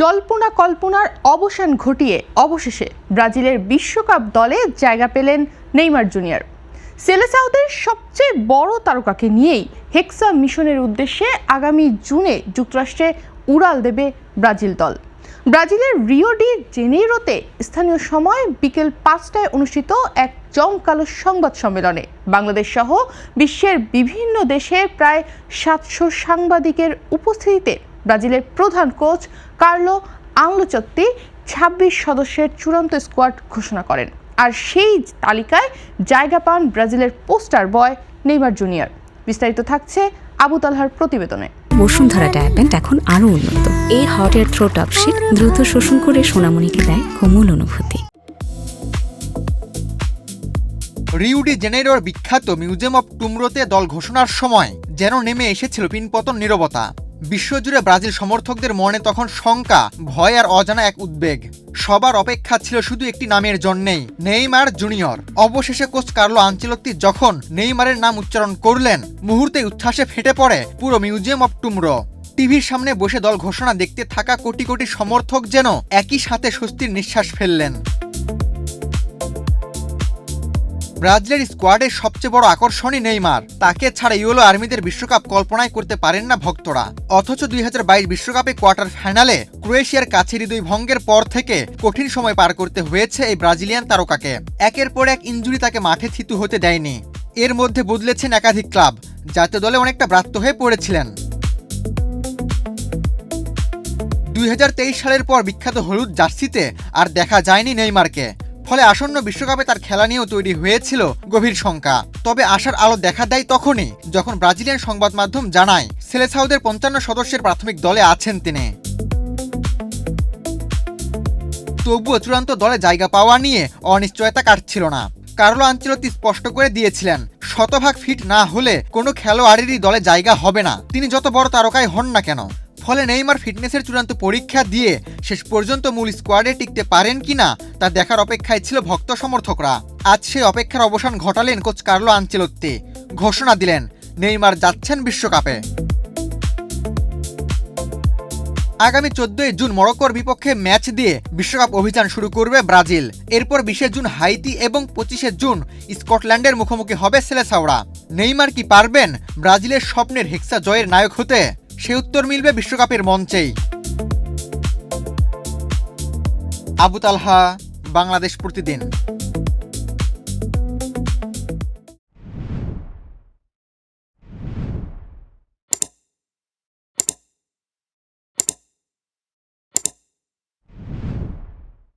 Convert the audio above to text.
জল্পনা কল্পনার অবসান ঘটিয়ে অবশেষে ব্রাজিলের বিশ্বকাপ দলে জায়গা পেলেন নেইমার জুনিয়র। সেলেসাওদের সবচেয়ে বড় তারকাকে নিয়েই হেক্সা মিশনের উদ্দেশ্যে আগামী জুনে যুক্তরাষ্ট্রে উড়াল দেবে ব্রাজিল দল। ব্রাজিলের রিও ডি জেনেইরোতে স্থানীয় সময় বিকেল 5টায় অনুষ্ঠিত এক জমকালো সংবাদ সম্মেলনে বাংলাদেশ সহ বিশ্বের বিভিন্ন দেশের প্রায় 700 সাংবাদিকের উপস্থিতিতে ব্রাজিলের প্রধান কোচ কার্লো আনচেলত্তি 26 সদস্যের চূড়ান্ত স্কোয়াড ঘোষণা করেন। আর সেই তালিকায় জায়গা পান ব্রাজিলের পোস্টার বয় নেইমার জুনিয়র। বিস্তারিত থাকছে আবু তালহার প্রতিবেদনে। বসুন্ধরা ডায়াপেন্ট এখন আরো উন্নত। এই হট এয়ার থ্রো টপশিট দ্রুত শোষণ করে সোনামণিকে দেয় কোমল অনুভূতি। রিও ডি জেনেইরোর বিখ্যাত মিউজিয়াম অব টুমরোতে দল ঘোষণার সময় যেন নেমে এসেছিল পিনপতন নীরবতা। বিশ্বজুড়ে ব্রাজিল সমর্থকদের মনে তখন শঙ্কা, ভয় আর অজানা এক উদ্বেগ। সবার অপেক্ষা ছিল শুধু একটি নামের জন্যেই, নেইমার জুনিয়র। অবশেষে কোচ কার্লো আনচেলত্তি যখন নেইমারের নাম উচ্চারণ করলেন, মুহূর্তে উচ্ছ্বাসে ফেটে পড়ে পুরো মিউজিয়াম অব টুমরো। টিভির সামনে বসে দল ঘোষণা দেখতে থাকা কোটি কোটি সমর্থক যেন একই সাথে স্বস্তির নিঃশ্বাস ফেললেন। ব্রাজিলের স্কোয়াডের সবচেয়ে বড় আকর্ষণই নেইমার। তাকে ছাড়া ইয়েলো আর্মিদের বিশ্বকাপ কল্পনাই করতে পারেন না ভক্তরা। অথচ 2022 বিশ্বকাপে কোয়ার্টার ফাইনালে ক্রোয়েশিয়ার কাছে হৃদয় ভঙ্গের পর থেকে কঠিন সময় পার করতে হয়েছে এই ব্রাজিলিয়ান তারকাকে। একের পর এক ইনজুরি তাকে মাঠে থিতু হতে দেয়নি। এর মধ্যে বদলেছেন একাধিক ক্লাব, জাতীয় দলে অনেকটা ব্রাত্য হয়ে পড়েছিলেন। 2023 সালের পর বিখ্যাত হলুদ জার্সিতে আর দেখা যায়নি নেইমারকে। ফলে আসন্ন বিশ্বকাপে তার খেলা নিয়েও তৈরি হয়েছিল গভীর শঙ্কা। তবে আশার আলো দেখা দেয় তখনই যখন ব্রাজিলিয়ান সংবাদ মাধ্যম জানায় সেলেসাওদের 55 সদস্যের প্রাথমিক দলে আছেন তিনি। তবুও চূড়ান্ত দলে জায়গা পাওয়া নিয়ে অনিশ্চয়তা কাটছিল না। কার্লো আনচেলত্তি স্পষ্ট করে দিয়েছিলেন, শতভাগ ফিট না হলে কোনো খেলোয়াড়েরই দলে জায়গা হবে না, তিনি যত বড় তারকাই হন না কেন। ফলে নেইমার ফিটনেসের চূড়ান্ত পরীক্ষা দিয়ে শেষ পর্যন্ত মূল স্কোয়াডে টিকতে পারেন কিনা তা দেখার অপেক্ষায় ছিল ভক্ত সমর্থকরা। আজ সেই অপেক্ষার অবসান ঘটালেন কোচ কার্লো আনচেলত্তি। ঘোষণা দিলেন, নেইমার যাচ্ছেন বিশ্বকাপে। আগামী 14 জুন মরক্কোর বিপক্ষে ম্যাচ দিয়ে বিশ্বকাপ অভিযান শুরু করবে ব্রাজিল। এরপর 20 জুন হাইতি এবং 25 জুন স্কটল্যান্ডের মুখোমুখি হবে সেলেসাওরা। নেইমার কি পারবেন ব্রাজিলের স্বপ্নের হেক্সা জয়ের নায়ক হতে? সে উত্তর মিলবে বিশ্বকাপের মঞ্চেই। আবু তালহা, বাংলাদেশ প্রতিদিন।